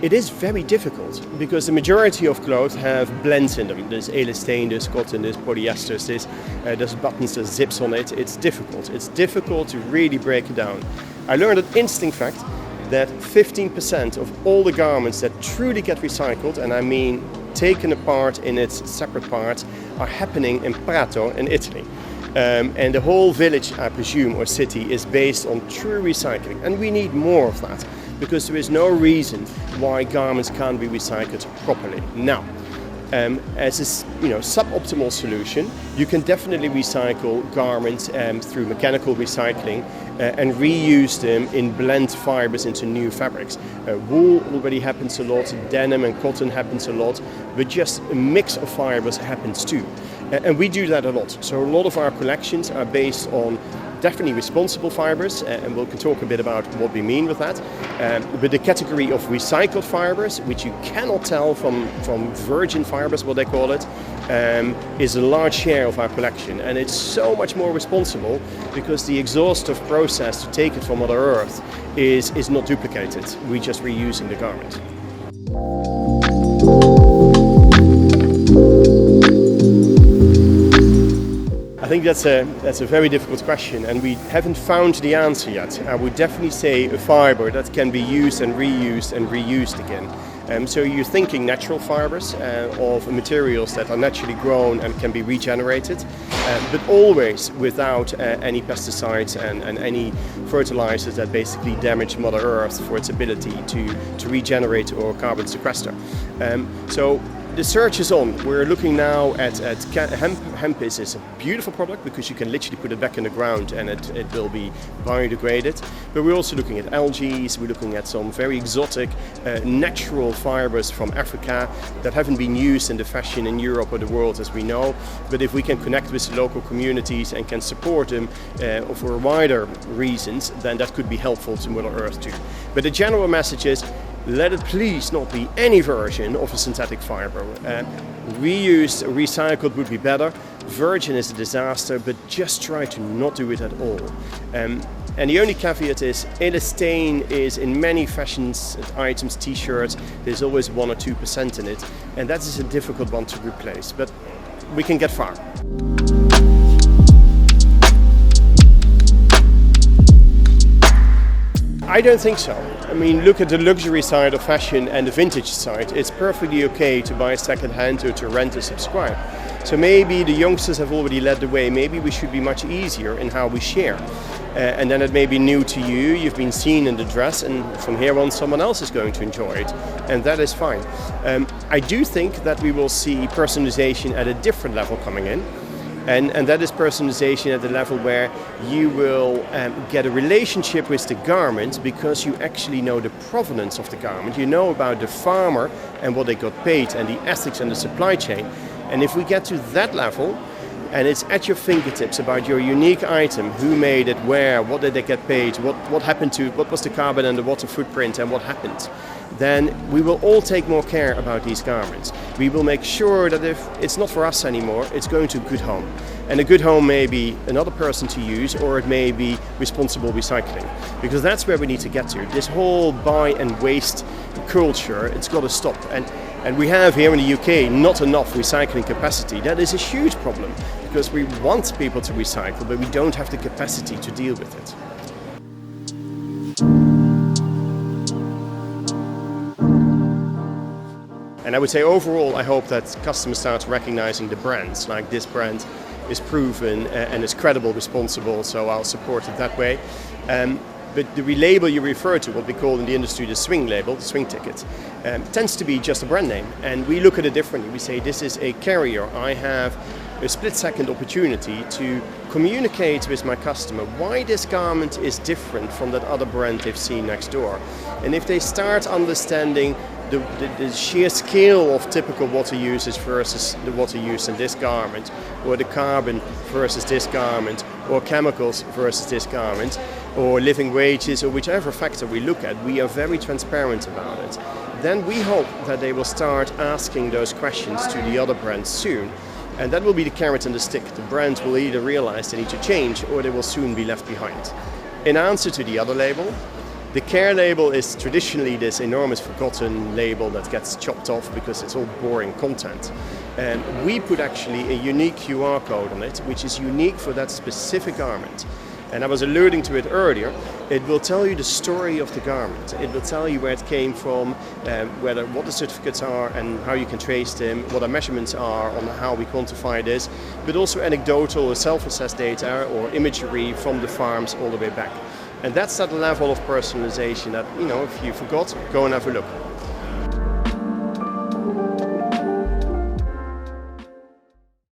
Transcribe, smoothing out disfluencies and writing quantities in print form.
It is very difficult because the majority of clothes have blends in them. There's elastane, there's cotton, there's polyester, there's buttons, there's zips on it. It's difficult. It's difficult to really break it down. I learned an interesting fact that 15% of all the garments that truly get recycled, and I mean taken apart in its separate parts, are happening in Prato in Italy. And the whole village, I presume, or city is based on true recycling. And we need more of that, because there is no reason why garments can't be recycled properly. Now, as a suboptimal solution, you can definitely recycle garments through mechanical recycling and reuse them in blend fibers into new fabrics. Wool already happens a lot, denim and cotton happens a lot, but just a mix of fibers happens too. And we do that a lot. So a lot of our collections are based on definitely responsible fibers, and we'll talk a bit about what we mean with that. But the category of recycled fibers, which you cannot tell from virgin fibers, what they call it, is a large share of our collection. And it's so much more responsible because the exhaustive process to take it from Mother Earth is not duplicated. We're just reusing the garment. I think that's a very difficult question, and we haven't found the answer yet. I would definitely say a fiber that can be used and reused again. So you're thinking natural fibers of materials that are naturally grown and can be regenerated, but always without any pesticides and any fertilizers that basically damage Mother Earth for its ability to regenerate or carbon sequester. So the search is on. We're looking now at hemp. Hemp is a beautiful product because you can literally put it back in the ground and it will be biodegraded. But we're also looking at algae, we're looking at some very exotic natural fibers from Africa that haven't been used in the fashion in Europe or the world as we know. But if we can connect with the local communities and can support them for wider reasons, then that could be helpful to Mother Earth too. But the general message is, let it please not be any version of a synthetic fiber. Reused, recycled would be better. Virgin is a disaster, but just try to not do it at all. And the only caveat is, elastane is in many fashion items, t-shirts, there's always 1 or 2% in it, and that is a difficult one to replace, but we can get far. I don't think so. I mean, look at the luxury side of fashion and the vintage side. It's perfectly okay to buy second hand or to rent or subscribe. So maybe the youngsters have already led the way. Maybe we should be much easier in how we share. And then it may be new to you, you've been seen in the dress, and from here on someone else is going to enjoy it. And that is fine. I do think that we will see personalization at a different level coming in. And that is personalization at the level where you will get a relationship with the garment because you actually know the provenance of the garment. You know about the farmer and what they got paid and the ethics and the supply chain. And if we get to that level, and it's at your fingertips about your unique item, who made it, where, what did they get paid, what happened to it, what was the carbon and the water footprint and what happened, then we will all take more care about these garments. We will make sure that if it's not for us anymore, it's going to a good home. And a good home may be another person to use, or it may be responsible recycling. Because that's where we need to get to. This whole buy and waste culture, it's got to stop. And we have here in the UK not enough recycling capacity. That is a huge problem because we want people to recycle, but we don't have the capacity to deal with it. And I would say overall, I hope that customers start recognizing the brands. Like this brand is proven and is credible, responsible, so I'll support it that way. But the label you refer to, what we call in the industry the swing label, the swing ticket, tends to be just a brand name. And we look at it differently. We say this is a carrier. I have a split-second opportunity to communicate with my customer why this garment is different from that other brand they've seen next door. And if they start understanding the sheer scale of typical water usage versus the water used in this garment, or the carbon versus this garment, or chemicals versus this garment, or living wages, or whichever factor we look at, we are very transparent about it. Then we hope that they will start asking those questions to the other brands soon. And that will be the carrot and the stick. The brands will either realize they need to change, or they will soon be left behind. In answer to the other label, The care label is traditionally this enormous forgotten label that gets chopped off because it's all boring content. And we put actually a unique QR code on it, which is unique for that specific garment. And I was alluding to it earlier. It will tell you the story of the garment. It will tell you where it came from, what the certificates are and how you can trace them, what our measurements are on how we quantify this, but also anecdotal or self-assessed data or imagery from the farms all the way back. And that's that level of personalization that, if you forgot, go and have a look.